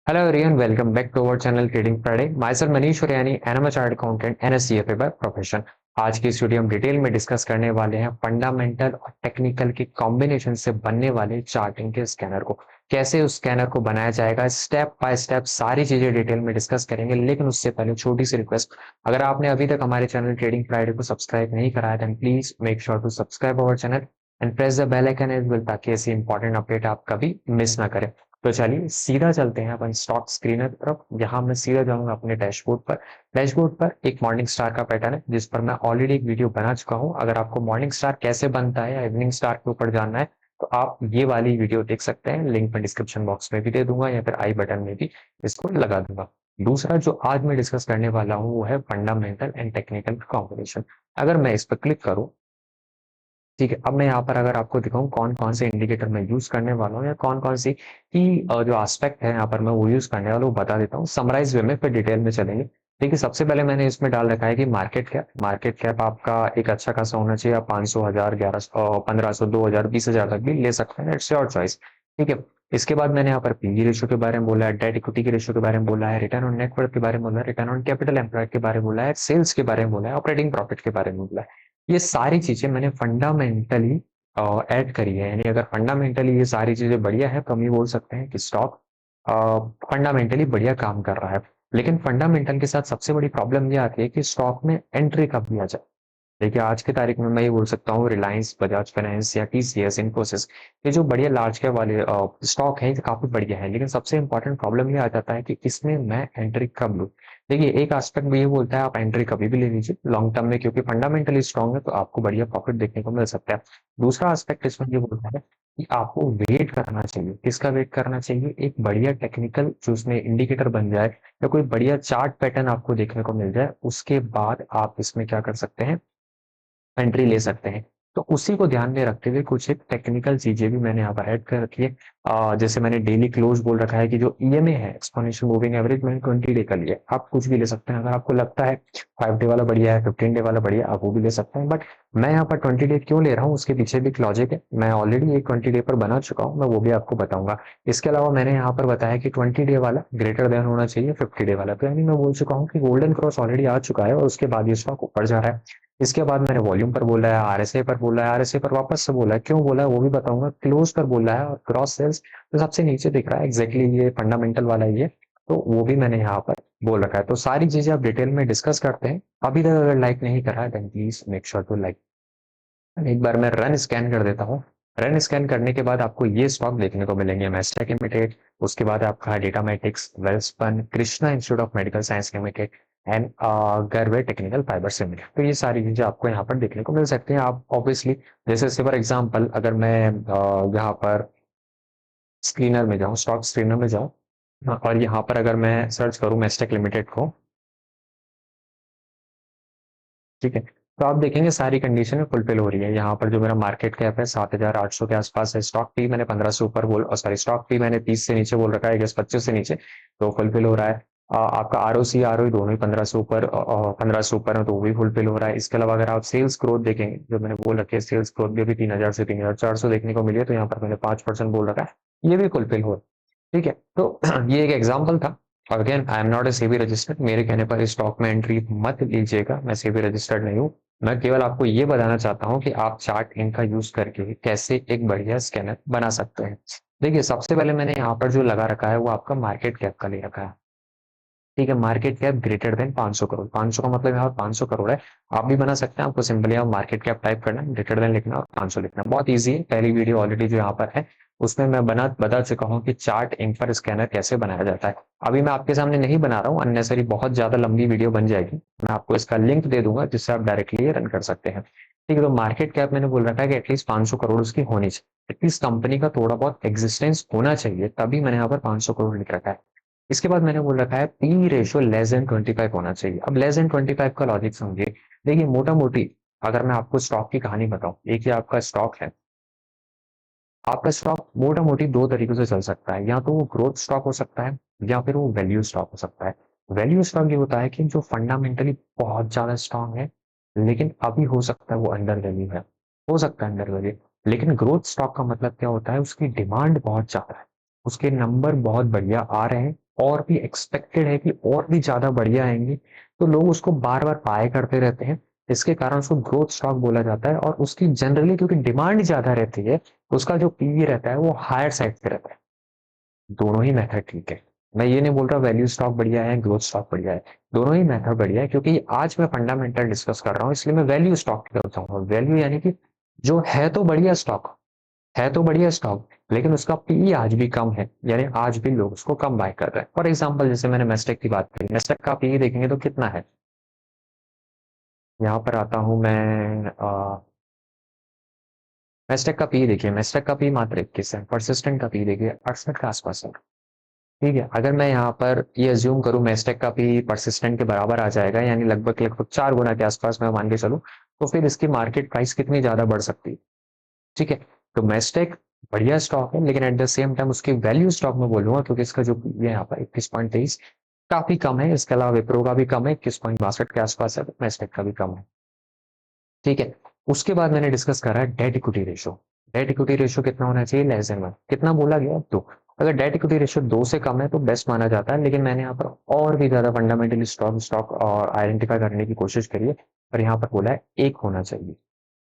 Hello everyone, welcome back to our channel Trading Friday. Myself Manish Suryani and I'm a chartered accountant and a CFA by profession. आज की इस video हम detail में discuss करने वाले हैं fundamental और टेक्निकल के कॉम्बिनेशन से बनने वाले चार्टिंग के स्कैनर को। कैसे उस स्कैनर को बनाया जाएगा, स्टेप बाय स्टेप सारी चीजें डिटेल में डिस्कस करेंगे। लेकिन उससे पहले छोटी सी रिक्वेस्ट, अगर आपने अभी तक हमारे चैनल ट्रेडिंग फ्राइडे को सब्सक्राइब नहीं करा है, then please make sure to subscribe our channel and press the bell icon as well, ताकि ऐसी इंपॉर्टेंट अपडेट आप कभी मिस ना करें। तो चलिए सीधा चलते हैं अपन स्टॉक स्क्रीनर की तरफ। यहाँ मैं सीधा जाऊंगा अपने डैशबोर्ड पर। डैशबोर्ड पर एक मॉर्निंग स्टार का पैटर्न है जिस पर मैं ऑलरेडी एक वीडियो बना चुका हूँ। अगर आपको मॉर्निंग स्टार कैसे बनता है या इवनिंग स्टार के ऊपर जानना है तो आप ये वाली वीडियो देख सकते हैं। लिंक मैं डिस्क्रिप्शन बॉक्स में भी दे दूंगा या फिर आई बटन में भी इसको लगा दूंगा। दूसरा जो आज मैं डिस्कस करने वाला हूँ वो है फंडामेंटल एंड टेक्निकल कॉम्बिनेशन। अगर मैं इस पर क्लिक करूँ, ठीक है, अब मैं यहाँ पर अगर आपको दिखाऊं कौन कौन से इंडिकेटर मैं यूज करने वाला हूँ या कौन कौन सी की जो एस्पेक्ट है यहाँ पर मैं वो यूज करने वाला हूँ, बता देता हूँ समराइज वे में, फिर डिटेल में चलेंगे। देखिए, सबसे पहले मैंने इसमें डाल रखा है कि मार्केट कैप आपका एक अच्छा खासा होना चाहिए। आप 500, 1000, 1100, 1500, 2000, 20,000 तक भी ले सकते हैं, इट्स योर चॉइस। ठीक है। इसके बाद मैंने यहाँ पर पीवी रेशियो के बारे में बोला है, डेट इक्विटी के रेशियो के बारे में बोला है, रिटर्न ऑन नेटवर्थ के बारे में बोला है, रिटर्न ऑन कैपिटल एम्प्लॉयड के बारे में बोला है, सेल्स के बारे में बोला है, ऑपरेटिंग प्रॉफिट के बारे में बोला है। ये सारी चीजें मैंने फंडामेंटली ऐड करी है। यानी अगर फंडामेंटली ये सारी चीजें बढ़िया है तो हम ये बोल सकते हैं कि स्टॉक फंडामेंटली बढ़िया काम कर रहा है। लेकिन फंडामेंटल के साथ सबसे बड़ी प्रॉब्लम ये आती है कि स्टॉक में एंट्री कब लिया जाए। देखिए, आज की तारीख में मैं ये बोल सकता हूँ रिलायंस, बजाज फाइनेंस या टीसीएस, इन्फोसिस, ये जो बढ़िया लार्ज कैप वाले स्टॉक है, ये काफी बढ़िया है। लेकिन सबसे इंपॉर्टेंट प्रॉब्लम ये आ जाता है कि इसमें मैं एंट्री कब लूँ। देखिए, एक एस्पेक्ट में ये बोलता है आप एंट्री कभी भी ले लीजिए लॉन्ग टर्म में, क्योंकि फंडामेंटली स्ट्रॉन्ग है तो आपको बढ़िया प्रॉफिट देखने को मिल सकता है। दूसरा एस्पेक्ट इसमें ये बोलता है कि आपको वेट करना चाहिए। किसका वेट करना चाहिए? एक बढ़िया टेक्निकल जो उसमें इंडिकेटर बन जाए या कोई बढ़िया चार्ट पैटर्न आपको देखने को मिल जाए, उसके बाद आप इसमें क्या कर सकते हैं, एंट्री ले सकते हैं। तो उसी को ध्यान में रखते हुए कुछ एक टेक्निकल चीजें भी मैंने यहाँ पर ऐड कर रखी है। जैसे मैंने डेली क्लोज बोल रखा है कि जो ईएमए है, एक्सपोनेंशियल मूविंग एवरेज, मैंने 20 डे का लिया है। आप कुछ भी ले सकते हैं। अगर आपको लगता है 5 डे वाला बढ़िया है, 15 डे वाला बढ़िया है, आप वो भी ले सकते हैं। बट मैं यहाँ पर 20 डे क्यों ले रहा हूँ, उसके पीछे भी एक लॉजिक है। मैं ऑलरेडी एक 20 डे पर बना चुका हूँ, मैं वो भी आपको बताऊंगा। इसके अलावा मैंने यहाँ पर बताया कि 20 डे वाला ग्रेटर देन होना चाहिए 50 डे वाला। तो यानी मैं बोल चुका हूँ कि गोल्डन क्रॉस ऑलरेडी आ चुका है और उसके बाद ये स्टॉक ऊपर जा रहा है। इसके बाद मैंने वॉल्यूम पर बोला है, आरएसए पर बोला है, आरएसए पर वापस से बोला है, क्यों बोला है वो भी बताऊंगा, क्लोज पर बोला है, और क्रॉस सेल्स तो सबसे नीचे दिख रहा है एग्जैक्टली ये फंडामेंटल वाला ही है। तो वो भी मैंने यहाँ पर बोल रखा है। तो सारी चीजें आप डिटेल में डिस्कस करते हैं। अभी तक अगर लाइक नहीं करा है then please make sure to like. एक बार मैं रन स्कैन कर देता हूँ। रन स्कैन करने के बाद आपको ये स्टॉक देखने को मिलेंगे, मैस्टेक लिमिटेड, उसके बाद आपका Datamatics, Welspun, Krishna institute of medical science limited and Garware technical fibres limited. तो ये सारी चीजें आपको यहाँ पर देखने को मिल सकती हैं। आप ऑब्वियसली, जैसे फॉर एग्जांपल अगर मैं यहाँ पर स्क्रीनर में जाऊँ, स्टॉक स्क्रीनर में जाऊँ, और यहाँ पर अगर मैं सर्च करूँ मैस्टेक लिमिटेड को, ठीक है, तो आप देखेंगे सारी कंडीशन फुलफिल हो रही है। यहाँ पर जो मेरा मार्केट कैप है 7,800 के आसपास है, स्टॉक पी मैंने 15 से ऊपर बोल, सॉरी, स्टॉक पी मैंने 30 से नीचे बोल रखा है, 25 से नीचे, तो फुलफिल हो रहा है। आपका आरओसी आरओई दोनों ही 15 से ऊपर, 15 से ऊपर है तो वो भी फुलफिल हो रहा है। इसके अलावा अगर आप सेल्स ग्रोथ देखेंगे, जो मैंने बोल रखी है, सेल्स ग्रोथ भी अभी 3000 से 3400 देखने को मिली है, तो यहाँ पर मैंने 5% बोल रखा है, ये भी फुलफिल हो। ठीक है, तो ये एक एग्जाम्पल था। Again, I am not a SEBI registered, मेरे कहने पर इस स्टॉक में एंट्री मत लीजिएगा, मैं सेबी रजिस्टर्ड नहीं हूँ। मैं केवल आपको ये बताना चाहता हूँ कि आप चार्ट इनका यूज करके कैसे एक बढ़िया स्कैनर बना सकते हैं। देखिए, सबसे पहले मैंने यहाँ पर जो लगा रखा है वो आपका मार्केट कैप का ले रखा है। ठीक है, market cap greater than 500 crore. 500 का मतलब यहाँ 500 करोड़ है। आप भी बना सकते हैं, आपको सिंपली आप मार्केट कैप टाइप करना है, ग्रेटर देन लिखना और 500 लिखना, बहुत ईजी है। पहली वीडियो ऑलरेडी जो यहाँ पर है उसमें मैं बता चुका हूँ कि चार्ट इंक पर स्कैनर कैसे बनाया जाता है। अभी मैं आपके सामने नहीं बना रहा हूँ, अननेसरी बहुत ज्यादा लंबी वीडियो बन जाएगी। मैं आपको इसका लिंक दे दूंगा जिससे आप डायरेक्टली ये रन कर सकते हैं। ठीक है, तो मार्केट कैप मैंने बोल रखा है कि एटलीस्ट 500 करोड़ उसकी होनी चाहिए, एटलीस्ट कंपनी का थोड़ा बहुत एग्जिस्टेंस होना चाहिए, तभी मैंने यहाँ पर 500 करोड़ लिख रखा है। इसके बाद मैंने बोल रखा है पी रेशियो लेस देन 25 होना चाहिए। अब लेस देन 25 का लॉजिक समझिए। देखिए, मोटा मोटी अगर मैं आपको स्टॉक की कहानी बताऊं, एक ही आपका स्टॉक है, आपका स्टॉक मोटा मोटी दो तरीकों से चल सकता है, या तो वो ग्रोथ स्टॉक हो सकता है या फिर वो वैल्यू स्टॉक हो सकता है। वैल्यू स्टॉक ये होता है कि जो फंडामेंटली बहुत ज्यादा स्ट्रांग है, लेकिन अभी हो सकता है वो अंडर वैल्यू है, हो सकता है अंडर वैल्यू। लेकिन ग्रोथ स्टॉक का मतलब क्या होता है, उसकी डिमांड बहुत ज्यादा है, उसके नंबर बहुत बढ़िया आ रहे हैं और भी एक्सपेक्टेड है कि और भी ज्यादा बढ़िया आएंगी, तो लोग उसको बार बार बाय करते रहते हैं। इसके कारण उसको ग्रोथ स्टॉक बोला जाता है, और उसकी जनरली क्योंकि डिमांड ज्यादा रहती है, उसका जो पीई रहता है वो हायर साइड पे रहता है। दोनों ही मेथड ठीक है। मैं ये नहीं बोल रहा वैल्यू स्टॉक बढ़िया है ग्रोथ स्टॉक बढ़िया है। दोनों ही मेथड बढ़िया है, क्योंकि आज मैं फंडामेंटल डिस्कस कर रहा हूँ, इसलिए मैं वैल्यू स्टॉक की तरफ जाऊंगा। वैल्यू यानी कि जो है तो बढ़िया स्टॉक, है तो बढ़िया स्टॉक, लेकिन उसका पीई आज भी कम है, यानी आज भी लोग उसको कम बाय कर रहे हैं। फॉर एग्जांपल जैसे मैंने मेस्टेक की बात करी, मेस्टेक का पीई देखेंगे तो कितना है। यहाँ पर आता हूं मैं, मेस्टेक का पीई देखिए, मेस्टेक का पीई मात्र 21 है, परसिस्टेंट का पीई देखिए 68 के आसपास है। ठीक है, अगर मैं यहाँ पर ये अज्यूम करूं मेस्टेक का पीई परसिस्टेंट के बराबर आ जाएगा, यानी लगभग लगभग 4 गुना के आसपास मैं मान के चलूं, तो फिर इसकी मार्केट प्राइस कितनी ज्यादा बढ़ सकती है। ठीक है, तो मेस्टेक बढ़िया स्टॉक है, लेकिन एट द सेम टाइम उसकी वैल्यू स्टॉक में बोलूंगा, क्योंकि इसका जो ये यहाँ पर 21.23 काफी कम है। इसके अलावा विप्रो का भी कम है, 21.62 के आसपास है, तो मेस्टेक का भी कम है। ठीक है, उसके बाद मैंने डिस्कस करा है debt equity ratio. Debt equity ratio कितना होना चाहिए, लेस देन 1। कितना बोला गया, 2। अगर डेट इक्विटी रेशो 2 से कम है तो बेस्ट माना जाता है, लेकिन मैंने यहाँ पर और भी ज्यादा फंडामेंटली स्टॉक स्टॉक और आइडेंटिफाई करने की कोशिश करी है, और यहाँ पर बोला है 1 होना चाहिए।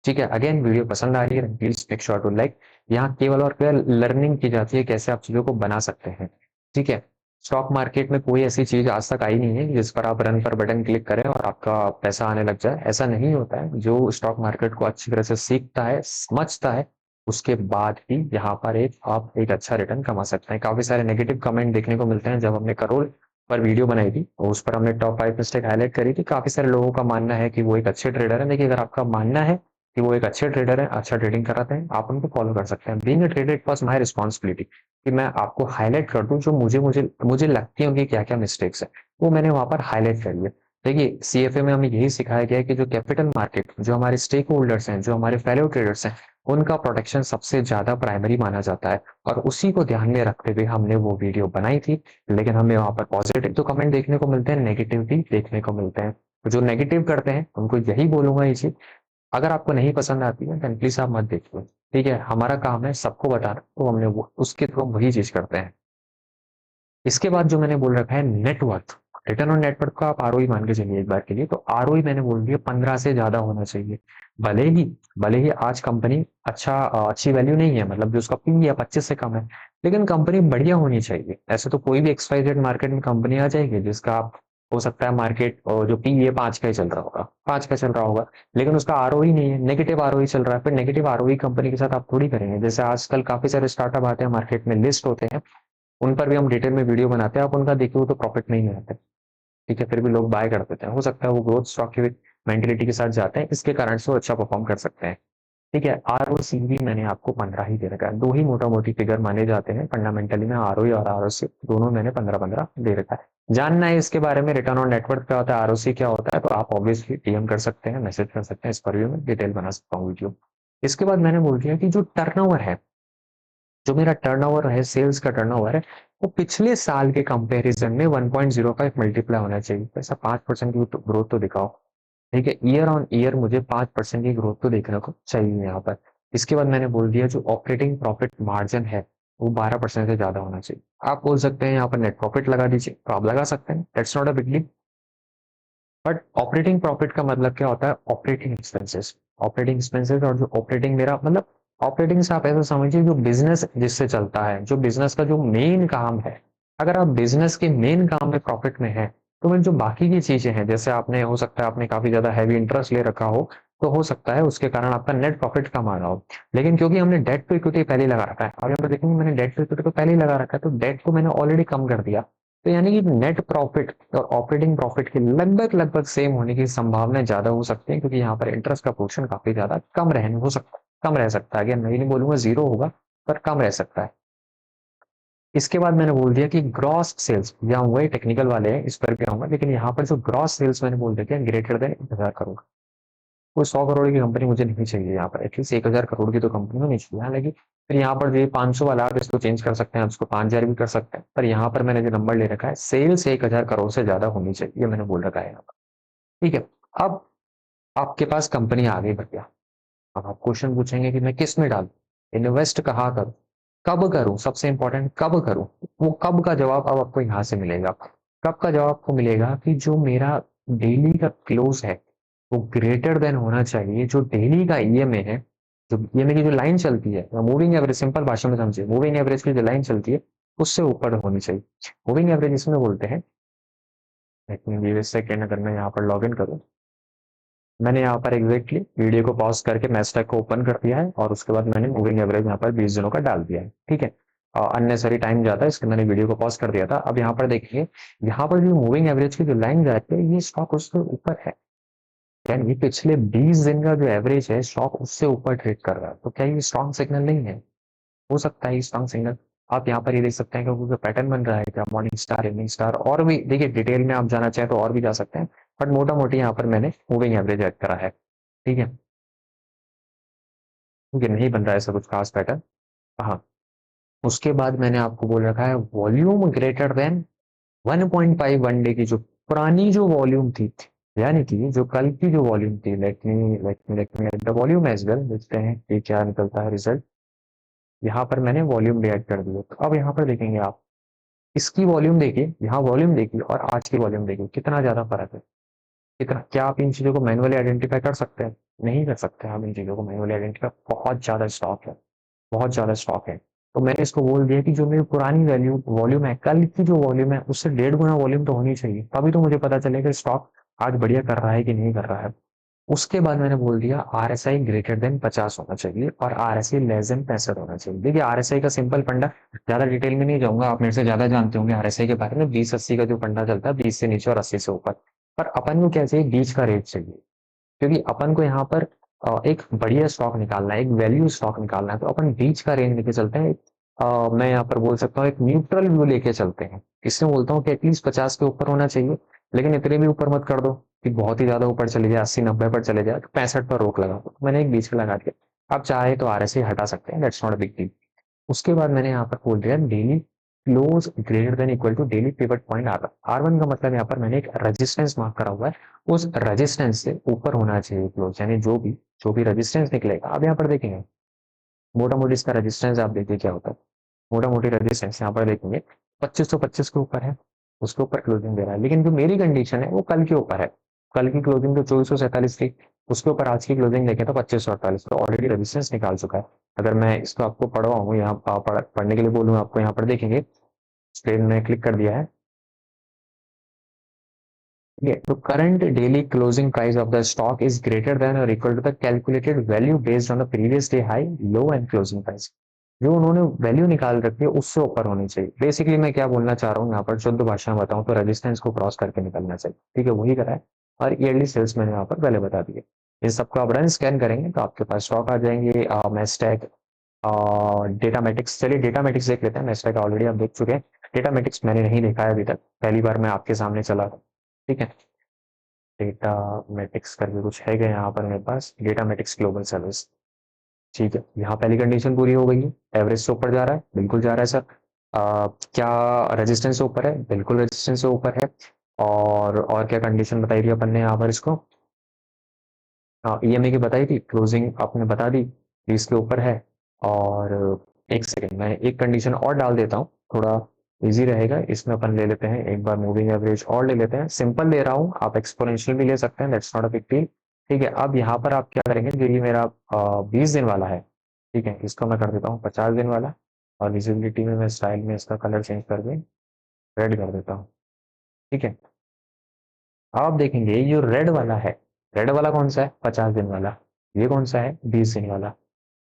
ठीक है, अगेन वीडियो पसंद आ रही है please make sure to like. यहाँ केवल और केवल लर्निंग की जाती है कैसे आप चीजों को बना सकते हैं। ठीक है, स्टॉक मार्केट में कोई ऐसी चीज आज तक आई नहीं है जिस पर आप रन पर बटन क्लिक करें और आपका पैसा आने लग जाए। ऐसा नहीं होता है। जो स्टॉक मार्केट को अच्छी तरह से सीखता है समझता है, उसके बाद ही यहाँ पर आप एक अच्छा रिटर्न कमा सकते हैं। काफी सारे नेगेटिव कमेंट देखने को मिलते हैं। जब हमने करोड़ पर वीडियो बनाई थी और उस पर हमने टॉप 5 मिस्टेक हाईलाइट करी थी, काफी सारे लोगों का मानना है कि वो एक अच्छे ट्रेडर है। देखिए, अगर आपका मानना है कि वो एक अच्छे ट्रेडर है, अच्छा ट्रेडिंग कराते हैं, आप उनको फॉलो कर सकते हैं। Being a trader it was my responsibility कि मैं आपको हाईलाइट कर दूं जो मुझे मुझे मुझे लगती होंगी क्या क्या मिस्टेक्स है, वो मैंने वहां पर हाईलाइट कर लिया। देखिए, सीएफए में हमें यही सिखाया गया है कि जो कैपिटल मार्केट, जो हमारे स्टेक होल्डर्स हैं, जो हमारे फेलो ट्रेडर्स हैं, उनका प्रोटेक्शन सबसे ज्यादा प्राइमरी माना जाता है, और उसी को ध्यान में रखते हुए हमने वो वीडियो बनाई थी। लेकिन हमें वहां पर पॉजिटिव तो कमेंट देखने को मिलते हैं, नेगेटिव भी देखने को मिलते हैं। जो नेगेटिव करते हैं उनको यही बोलूंगा ये चीज, अगर आपको नहीं पसंद आती है देन प्लीज आप मत देखिए। ठीक है, हमारा काम है सबको बताना, तो हमने वो उसके थ्रू वही चीज करते हैं। इसके बाद जो मैंने बोल रखा है नेटवर्थ, रिटर्न ऑन नेटवर्थ को आप आरओई मान के चलिए एक बार के लिए, तो आरओई मैंने बोल दिया 15 से ज्यादा होना चाहिए। भले ही भले ही आज कंपनी अच्छी वैल्यू नहीं है, मतलब जो उसका पी या 25 से कम है, लेकिन कंपनी बढ़िया होनी चाहिए। ऐसे तो कोई भी एक्सवाइजेड मार्केट में कंपनी आ जाएगी जिसका हो सकता है मार्केट और जो पी है 5 का ही चल रहा होगा, 5 का चल रहा होगा, लेकिन उसका आरओई नहीं है, नेगेटिव आरओई चल रहा है। फिर नेगेटिव आरओई कंपनी के साथ आप थोड़ी करेंगे। जैसे आजकल काफी सारे स्टार्टअप आते हैं मार्केट में, लिस्ट होते हैं, उन पर भी हम डिटेल में वीडियो बनाते हैं, आप उनका देखिए वो तो प्रॉफिट नहीं आते। ठीक है, फिर भी लोग बाय कर देते हैं। हो सकता है वो ग्रोथ स्टॉक की मेंटेलिटी के साथ जाते हैं, इसके कारण से वो अच्छा परफॉर्म कर सकते हैं। ठीक है, आर ओ सी भी मैंने आपको 15 ही दे रखा है। दो ही मोटा मोटी फिगर माने जाते हैं फंडामेंटली में, आर ओ और आर ओ सी दोनों मैंने 15-15 दे रखा है। जानना है इसके बारे में रिटर्न ऑन नेटवर्क क्या होता है, आरओसी क्या होता है, तो आप ऑब्वियसली डीएम कर सकते हैं, मैसेज कर सकते हैं, इस पर भी मैं डिटेल बना सकता हूँ वीडियो। इसके बाद मैंने बोल दिया कि जो टर्नओवर है, जो मेरा टर्नओवर है, सेल्स का टर्नओवर है, वो पिछले साल के कंपैरिजन में 1.05 मल्टीप्लाई होना चाहिए। ऐसा 5% की ग्रोथ तो दिखाओ। ठीक है, ईयर ऑन ईयर मुझे 5% की ग्रोथ तो देखने को चाहिए यहाँ पर। इसके बाद मैंने बोल दिया जो ऑपरेटिंग प्रॉफिट मार्जिन है वो 12% से ज्यादा होना चाहिए। आप बोल सकते हैं यहाँ पर नेट प्रॉफिट लगा दीजिए, तो आप लगा सकते हैं, that's not a big deal. But operating profit का मतलब क्या होता है, ऑपरेटिंग एक्सपेंसेस। ऑपरेटिंग एक्सपेंसेस और जो ऑपरेटिंग मेरा मतलब, ऑपरेटिंग से आप ऐसा समझिए जो बिजनेस जिससे चलता है, जो बिजनेस का जो मेन काम है। अगर आप बिजनेस के मेन काम में प्रॉफिट में है, तो फिर जो बाकी की चीजें हैं, जैसे आपने हो सकता है आपने काफी ज्यादा हैवी इंटरेस्ट ले रखा हो, तो हो सकता है उसके कारण आपका नेट प्रॉफिट कम आ रहा हो। लेकिन क्योंकि हमने डेट टू इक्विटी पहले ही लगा रखा है, और यहाँ पर देखेंगे मैंने डेट टू इक्विटी को पहले ही लगा रखा है, तो डेट को मैंने ऑलरेडी कम कर दिया। तो यानी कि नेट प्रॉफिट और ऑपरेटिंग प्रॉफिट की लगभग लगभग सेम होने की संभावना ज्यादा हो सकती है, क्योंकि यहाँ पर इंटरेस्ट का पोर्शन काफी ज्यादा कम रहने हो सकता है, कम रह सकता है। अगेन मैं ये नहीं बोलूंगा जीरो होगा, पर कम रह सकता है। इसके बाद मैंने बोल दिया कि ग्रॉस सेल्स, यहाँ वही टेक्निकल वाले हैं, इस पर भी आऊंगा, लेकिन यहाँ पर जो ग्रॉस सेल्स मैंने बोल दिया ग्रेटर देन 1,000 करोड़। कोई 100 करोड़ की कंपनी मुझे नहीं चाहिए यहाँ पर, एटलीस्ट 1,000 करोड़ की तो कंपनी होनी चाहिए। हालांकि फिर यहाँ पर जो ये 500 वाला आप इसको चेंज कर सकते हैं, आप इसको 5,000 भी कर सकते हैं, पर यहाँ पर मैंने जो नंबर ले रखा है सेल्स 1,000 करोड़ से ज्यादा होनी चाहिए, ये मैंने बोल रखा है यहाँ पर। ठीक है, अब आपके पास कंपनी आ गई भैया। अब आप क्वेश्चन पूछेंगे कि मैं किस में डालूं, इन्वेस्ट कहाँ करूं। कब करूं, सबसे इंपॉर्टेंट कब करूं। वो कब का जवाब अब आपको यहाँ से मिलेगा। कब का जवाब आपको मिलेगा कि जो मेरा डेली का क्लोज है वो ग्रेटर देन होना चाहिए जो डेली का ईएमए है। जो ईएमए की जो लाइन चलती है, मूविंग एवरेज, सिंपल भाषा में समझिए, मूविंग एवरेज की जो लाइन चलती है उससे ऊपर होनी चाहिए। मूविंग एवरेज इसमें बोलते हैं। Let me give a second, अगर मैं यहाँ पर लॉग इन करूँ, मैंने यहाँ पर एग्जैक्टली वीडियो को पॉज करके मैस्टैक को ओपन कर दिया है और उसके बाद मैंने मूविंग एवरेज यहाँ पर 20 दिनों का डाल दिया है, ठीक है। अननेसरी टाइम जाता है इसलिए मैंने वीडियो को पॉज कर दिया था। अब यहाँ पर देखिए, यहाँ पर जो मूविंग एवरेज की जो लाइन जाती है ये स्टॉक उससे ऊपर है। यानी पिछले 20 दिन का जो एवरेज है स्टॉक उससे ऊपर ट्रेड कर रहा है, तो क्या ये स्ट्रॉन्ग सिग्नल नहीं है। हो सकता है ये स्ट्रॉन्ग सिग्नल। आप यहाँ पर ये देख सकते हैं कि पैटर्न बन रहा है क्या, मॉर्निंग स्टार, इवनिंग स्टार, और भी देखिए डिटेल में आप जाना चाहें तो और भी जा सकते हैं। बट मोटा मोटी यहाँ पर मैंने मूविंग एवरेज ऐड करा है, ठीक है। क्योंकि नहीं बन रहा है ऐसा कुछ खास पैटर्न। हाँ, उसके बाद मैंने आपको बोल रखा है volume greater than 1.5 one day की जो पुरानी जो वॉल्यूम थी, यानी कि जो कल की जो वॉल्यूम थी। Let me the volume as well, देखते हैं कि क्या निकलता है रिजल्ट। यहाँ पर मैंने वॉल्यूम भी ऐड कर दिया, तो अब यहाँ पर देखेंगे आप, इसकी वॉल्यूम देखिए, यहाँ वॉल्यूम देखिए और आज की वॉल्यूम देखिए, कितना ज्यादा फर्क है। कितना, क्या आप इन चीजों को मैनुअली आइडेंटिफाई कर सकते हैं? नहीं कर सकते आप इन चीजों को मैनुअली आइडेंटिफाई, बहुत ज्यादा स्टॉक है, बहुत ज्यादा स्टॉक है। तो मैंने इसको बोल दिया कि जो मेरी पुरानी वैल्यू वॉल्यूम है, कल की जो वॉल्यूम है उससे 1.5 गुना वॉल्यूम तो होनी चाहिए, तभी तो मुझे पता चलेगा स्टॉक आज बढ़िया कर रहा है कि नहीं कर रहा है। उसके बाद मैंने बोल दिया RSI ग्रेटर देन 50 होना चाहिए और RSI लेस देन 65 होना चाहिए। देखिए RSI का सिंपल फंडा, ज्यादा डिटेल में नहीं जाऊंगा, आप मेरे से ज्यादा जानते होंगे RSI के बारे में। 20-80 का जो फंडा चलता है, 20 से नीचे और 80 से ऊपर। पर अपन को क्या चाहिए, बीच का रेट चाहिए। क्योंकि अपन को यहाँ पर एक बढ़िया स्टॉक निकालना है, एक वैल्यू स्टॉक निकालना है, तो अपन बीच का रेंज लेके चलते हैं। मैं यहाँ पर बोल सकता हूँ एक न्यूट्रल व्यू लेके चलते हैं। इसमें बोलता हूँ कि एटलीस्ट 50 के ऊपर होना चाहिए, लेकिन इतने भी ऊपर मत कर दो कि बहुत ही ज्यादा ऊपर चले जाए, 80-90 पर चले जाए, तो 65 पर रोक लगा दो। तो मैंने एक बीच में लगा दिया। आप चाहे तो RSI हटा सकते हैं, that's not a big deal. उसके बाद मैंने यहाँ पर बोल दिया daily close greater than equal to daily pivot point R1 का मतलब यहाँ पर मैंने एक रेजिस्टेंस मार्क करा हुआ है, उस रेजिस्टेंस से ऊपर होना चाहिए क्लोज, यानी जो भी रेजिस्टेंस निकलेगा। अब यहाँ पर देखेंगे मोटा मोटी इसका रेजिस्टेंस, आप देखिए क्या होता है। मोटा मोटी रेजिस्टेंस यहाँ पर देखेंगे 2525 के ऊपर है, उसके ऊपर क्लोजिंग दे रहा है। लेकिन जो मेरी कंडीशन है वो कल के ऊपर है। कल की क्लोजिंग तो 2447 थी, उसके ऊपर आज की क्लोजिंग देखें तो 2548, तो ऑलरेडी रेजिस्टेंस निकाल चुका है। अगर मैं इसको आपको पढ़वाऊँ, यहाँ पढ़ने के लिए बोलूँ आपको, यहाँ पर देखेंगे स्क्रीन में क्लिक कर दिया है, ठीक है। तो current daily closing price of the stock is greater than और equal to the calculated value based on the previous day high low and closing price. जो उन्होंने वैल्यू निकाल रखी है उससे ऊपर होनी चाहिए। बेसिकली मैं क्या बोलना चाह रहा हूँ यहाँ पर, शुद्ध भाषा में बताऊँ तो रेजिस्टेंस को क्रॉस करके निकलना चाहिए, ठीक है, वही करा है। और ईयरली सेल्स मैंने यहाँ पर पहले बता दिए। इन सबको आप रन स्कैन करेंगे तो आपके पास स्टॉक आ जाएंगे। मैस्टैक, डेटामेटिक्स, चलिए डेटामेटिक्स देख लेते हैं। मैस्टैक ऑलरेडी आप देख चुके हैं, डेटामेटिक्स मैंने नहीं देखा है अभी तक, पहली बार मैं आपके सामने चला था, ठीक है। डेटामेटिक्स करके कुछ है क्या यहाँ पर मेरे पास, डेटामेटिक्स ग्लोबल सर्विस, ठीक है। यहाँ पहली कंडीशन पूरी हो गई है, एवरेज से ऊपर जा रहा है, बिल्कुल जा रहा है सर। क्या रेजिस्टेंस से ऊपर है, बिल्कुल रेजिस्टेंस से ऊपर है। और क्या कंडीशन बताई थी अपन ने यहाँ पर इसको, EMA की बताई थी, क्लोजिंग आपने बता दी 20 के ऊपर है। और एक सेकंड मैं एक कंडीशन और डाल देता हूँ, थोड़ा इजी रहेगा। इसमें अपन ले लेते हैं एक बार मूविंग एवरेज और ले लेते हैं, सिंपल ले रहा हूँ, आप एक्सपोनेंशियल भी ले सकते हैं, that's not a big deal, ठीक है। अब यहाँ पर आप क्या करेंगे, जो ये मेरा 20 दिन वाला है, ठीक है, इसको मैं कर देता हूँ 50 दिन वाला। और विजिबिलिटी में मैं स्टाइल में इसका कलर चेंज करके रेड कर देता हूँ, ठीक है। आप देखेंगे ये जो रेड वाला है, रेड वाला कौन सा है, 50 दिन वाला। ये कौन सा है, 20 दिन वाला।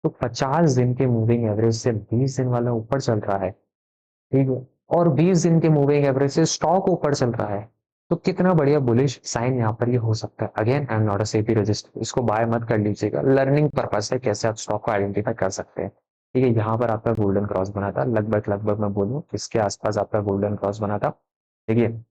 तो 50 दिन के मूविंग एवरेज से 20 दिन वाला ऊपर चल रहा है, ठीक है। और 20 दिन के मूविंग एवरेज से स्टॉक ऊपर चल रहा है। तो कितना बढ़िया बुलिश साइन यहाँ पर ये हो सकता है। Again I am not a SEBI register, इसको बाय मत कर लीजिएगा, लर्निंग पर्पस है कैसे आप स्टॉक को आइडेंटिफाई कर सकते हैं, ठीक है। यहाँ पर आपका गोल्डन क्रॉस बना था, लगभग लगभग मैं बोलूँ इसके आसपास आपका गोल्डन क्रॉस बना था, देखिए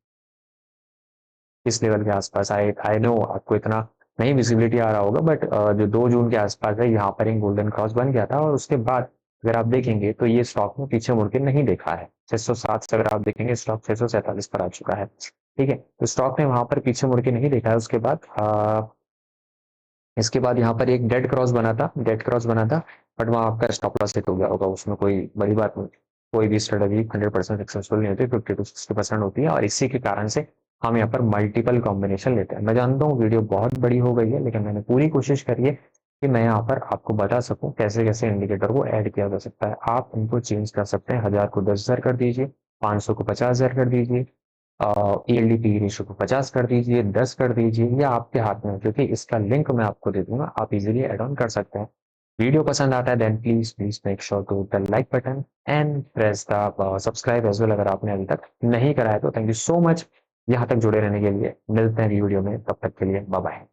इस लेवल के आसपास। आई आई नो आपको इतना नहीं विजिबिलिटी आ रहा होगा, बट जो 2 जून के आसपास है यहाँ पर एक गोल्डन क्रॉस बन गया था। और उसके बाद अगर आप देखेंगे तो ये स्टॉक में पीछे मुड़ के नहीं देखा है, 607 से अगर आप देखेंगे स्टॉक 647 पर आ चुका है, ठीक है। तो स्टॉक ने वहां पर पीछे मुड़ के नहीं देखा है। उसके बाद इसके बाद यहाँ पर एक डेड क्रॉस बना था, डेड क्रॉस बना था, बट वहाँ आपका स्टॉप लॉस हिट हो गया होगा, उसमें कोई बड़ी बात नहीं। कोई भी स्ट्रेटजी 100% सक्सेसफुल नहीं होती, 50 to 60% होती है, और इसी के कारण से हम यहाँ पर मल्टीपल कॉम्बिनेशन लेते हैं। मैं जानता हूँ वीडियो बहुत बड़ी हो गई है, लेकिन मैंने पूरी कोशिश करी है कि मैं यहाँ पर आपको बता सकूं कैसे कैसे इंडिकेटर को ऐड किया जा सकता है। आप इनको चेंज कर सकते हैं, 1000 को 10,000 कर दीजिए, 500 को 50,000 कर दीजिए, ईएलडी पी रेशियो को 50 कर दीजिए, 10 कर दीजिए, या आपके हाथ में है, क्योंकि इसका लिंक मैं आपको दे दूंगा, आप इजीली ऐड ऑन कर सकते हैं। वीडियो पसंद आता है then please please make sure to the like button and press the subscribe as well, अगर आपने अभी तक नहीं कराया तो। थैंक यू सो मच यहाँ तक जुड़े रहने के लिए। मिलते हैं वीडियो में, तब तक के लिए बाय बाय।